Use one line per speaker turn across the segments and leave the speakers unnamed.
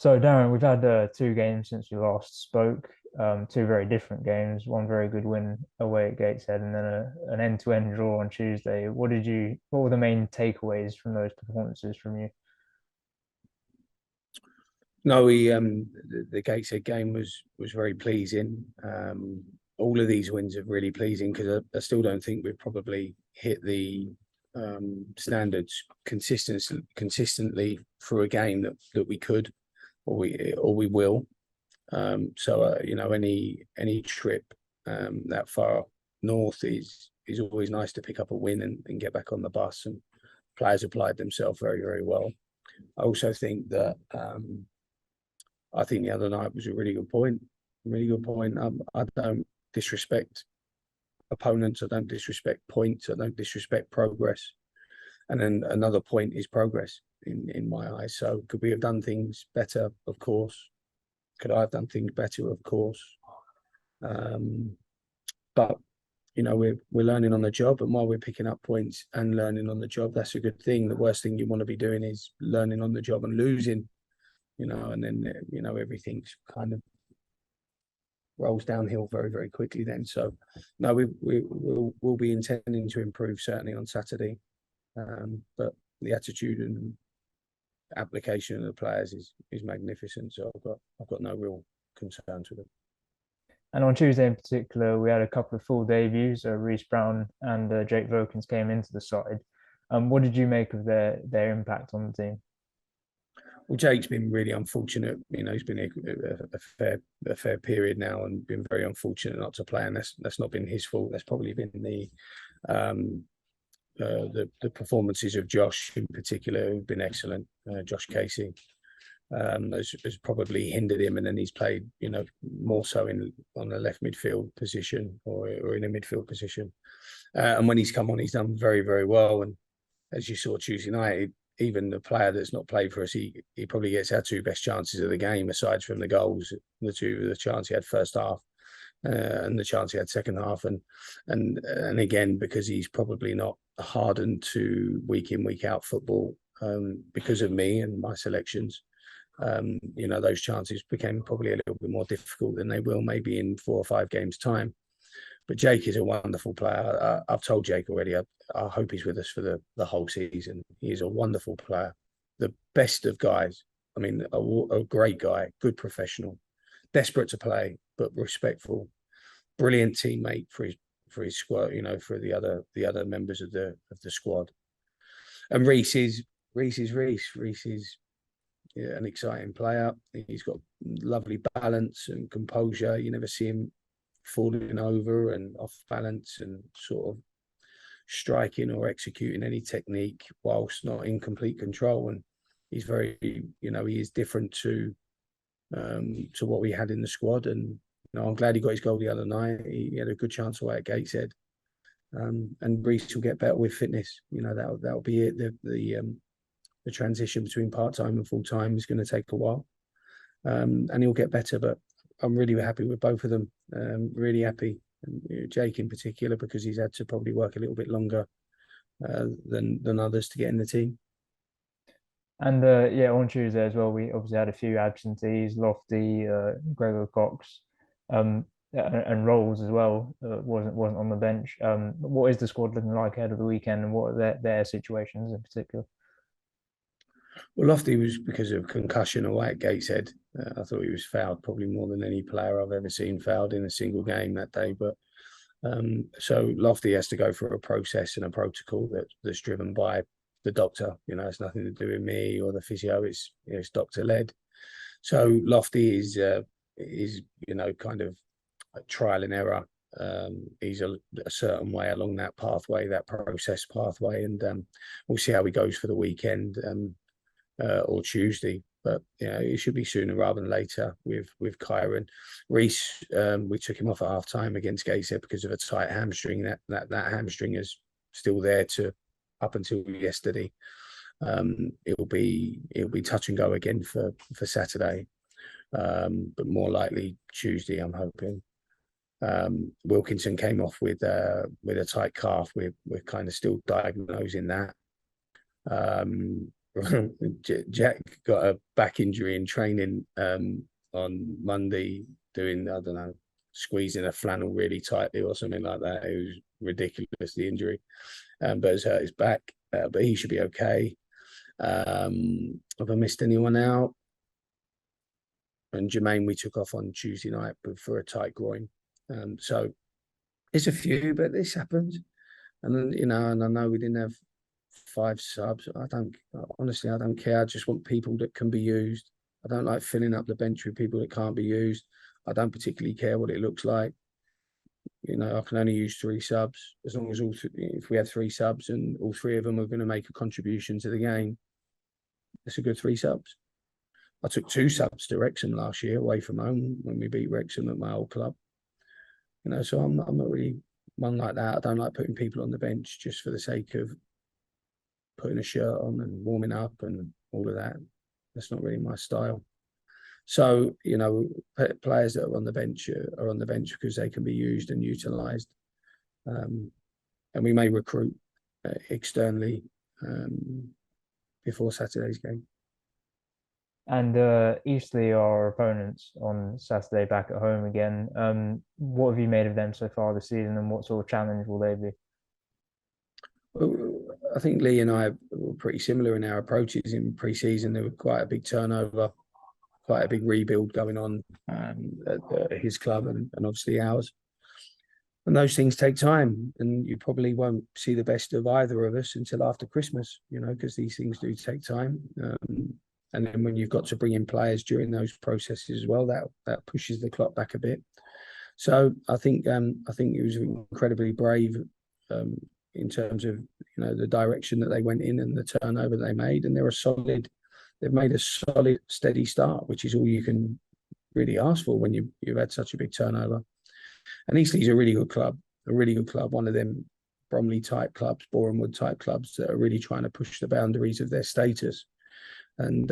So, Darren, we've had two games since we last spoke. Two very different games. One very good win away at Gateshead, and then an end-to-end draw on Tuesday. What were the main takeaways from those performances from you?
No, the Gateshead game was very pleasing. All of these wins are really pleasing because I still don't think we've probably hit the standards consistently through a game that we could or we will. Any trip that far north is always nice to pick up a win and get back on the bus. And players applied themselves very, very well. I also think that I think the other night was a really good point. Really good point. I don't disrespect opponents. I don't disrespect points. I don't disrespect progress. And then another point is progress in my eyes. So could we have done things better? Of course. Could I have done things better? Of course. But we're learning on the job, and while we're picking up points and learning on the job, that's a good thing. The worst thing you want to be doing is learning on the job and losing. And then everything's kind of rolls downhill very, very quickly then. So no, we'll be intending to improve certainly on Saturday. But the attitude and application of the players is magnificent. So I've got no real concerns with it.
And on Tuesday in particular, we had a couple of full debuts. Reece Brown and Jake Vokins came into the side. What did you make of their impact on the team?
Well, Jake's been really unfortunate. He's been a fair period now and been very unfortunate not to play, and that's not been his fault. That's probably been the performances of Josh in particular, who've been excellent. Josh Casey has probably hindered him, and then he's played more so on the left midfield position or in a midfield position. And when he's come on, he's done very, very well. And as you saw Tuesday night, even the player that's not played for us, he probably gets our two best chances of the game, aside from the goals, the chance he had first half and the chance he had second half. And again, because he's probably not hardened to week in, week out football because of me and my selections, those chances became probably a little bit more difficult than they will maybe in 4 or 5 games' time. But Jake is a wonderful player. I've told Jake already, I hope he's with us for the whole season. He's a wonderful player, the best of guys. I mean, a great guy, good professional, desperate to play, but respectful, brilliant teammate for his squad, for the other members of the squad. And Reece is Reece. Reece is an exciting player. He's got lovely balance and composure. You never see him falling over and off balance and sort of striking or executing any technique whilst not in complete control. And he's very, he is different to what we had in the squad. And I'm glad he got his goal the other night. He had a good chance away at Gateshead. And Reece will get better with fitness. That'll be it. The transition between part-time and full-time is going to take a while. And he'll get better, but I'm really happy with both of them. Really happy. And Jake in particular, because he's had to probably work a little bit longer than others to get in the team.
And on Tuesday as well, we obviously had a few absentees: Lofty, Gregor Cox, and Rolls as well. Wasn't on the bench. What is the squad looking like ahead of the weekend, and what are their situations in particular?
Well, Lofty was because of concussion away at Gateshead. I thought he was fouled probably more than any player I've ever seen fouled in a single game that day. But so Lofty has to go through a process and a protocol that's driven by the doctor. It's nothing to do with me or the physio. It's doctor led. So Lofty is kind of a trial and error. He's a certain way along that pathway, that process pathway, and we'll see how he goes for the weekend. Or Tuesday, but it should be sooner rather than later with Kyron. Reece, we took him off at half time against Gateshead because of a tight hamstring. That hamstring is still there up until yesterday. It'll be touch and go again for Saturday, but more likely Tuesday, I'm hoping. Wilkinson came off with a tight calf. We're kind of still diagnosing that. Jack got a back injury in training on Monday, doing, I don't know, squeezing a flannel really tightly or something like that. It was ridiculous, the injury, but it's hurt his back. But he should be okay. Have I missed anyone out? And Jermaine, we took off on Tuesday night for a tight groin. So it's a few, but this happens. And then, and I know we didn't have 5 subs. Honestly, I don't care. I just want people that can be used. I don't like filling up the bench with people that can't be used. I don't particularly care what it looks like. I can only use 3 subs, as long as if we had 3 subs and all 3 of them are going to make a contribution to the game, it's a good 3 subs. I took 2 subs to Wrexham last year away from home when we beat Wrexham at my old club. So I'm not really one like that. I don't like putting people on the bench just for the sake of putting a shirt on and warming up and all of that. That's not really my style. So, players that are on the bench because they can be used and utilised. And we may recruit externally before Saturday's game.
And Eastleigh are opponents on Saturday back at home again. What have you made of them so far this season, and what sort of challenge will they be?
Well, I think Lee and I were pretty similar in our approaches in pre-season. There was quite a big turnover, quite a big rebuild going on at his club and obviously ours. And those things take time, and you probably won't see the best of either of us until after Christmas, because these things do take time. And then when you've got to bring in players during those processes as well, that pushes the clock back a bit. So I think it was incredibly brave in terms of the direction that they went in and the turnover they made, and they've made a solid, steady start, which is all you can really ask for when you've had such a big turnover. And Eastleigh's a really good club, one of them Bromley type clubs, Borehamwood type clubs that are really trying to push the boundaries of their status. And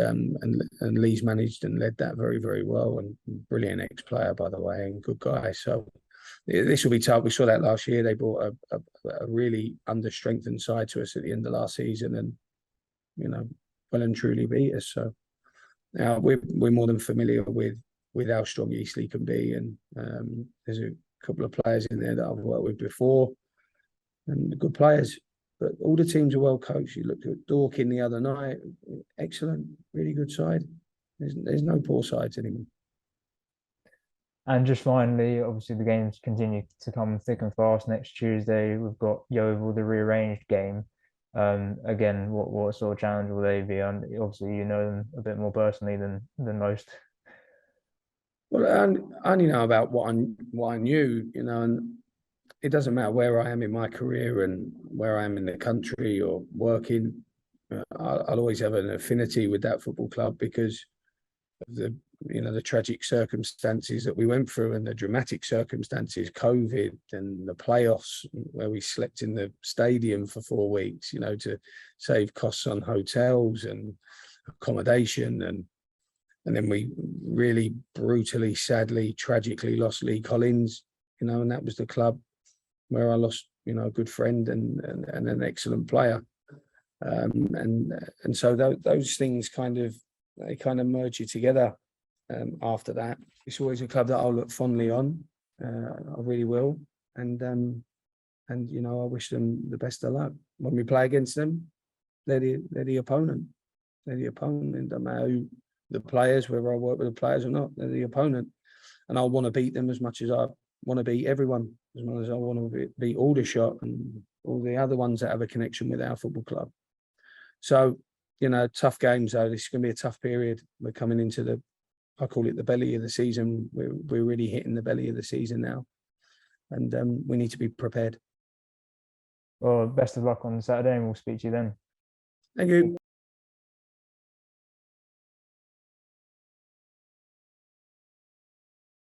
Lee's managed and led that very, very well, and brilliant ex-player, by the way, and good guy. So this will be tough. We saw that last year. They brought a really under-strengthened side to us at the end of last season, and well and truly beat us. So now we're more than familiar with how strong Eastleigh can be, and there's a couple of players in there that I've worked with before, and good players. But all the teams are well coached. You looked at Dorking the other night, excellent, really good side. There's no poor sides anymore.
And just finally, obviously the games continue to come thick and fast. Next Tuesday, we've got Yeovil, the rearranged game. Again, what sort of challenge will they be? And obviously, you know them a bit more personally than most.
Well, I only know about what I knew, and it doesn't matter where I am in my career and where I am in the country or working. I'll always have an affinity with that football club because of the tragic circumstances that we went through and the dramatic circumstances, COVID and the playoffs where we slept in the stadium for 4 weeks, to save costs on hotels and accommodation. And then we really brutally, sadly, tragically lost Lee Collins, and that was the club where I lost, a good friend and an excellent player. And so those things kind of merge you together. After that, it's always a club that I'll look fondly on. I really will. And I wish them the best of luck. When we play against them, they're the opponent. They're the opponent. No matter who the players, whether I work with the players or not, they're the opponent. And I want to beat them as much as I want to beat everyone, as well as I want to beat Aldershot and all the other ones that have a connection with our football club. So, tough games though. This is going to be a tough period. We're coming into I call it the belly of the season. We're really hitting the belly of the season now, and we need to be prepared.
Well, best of luck on Saturday, and we'll speak to you then.
Thank you.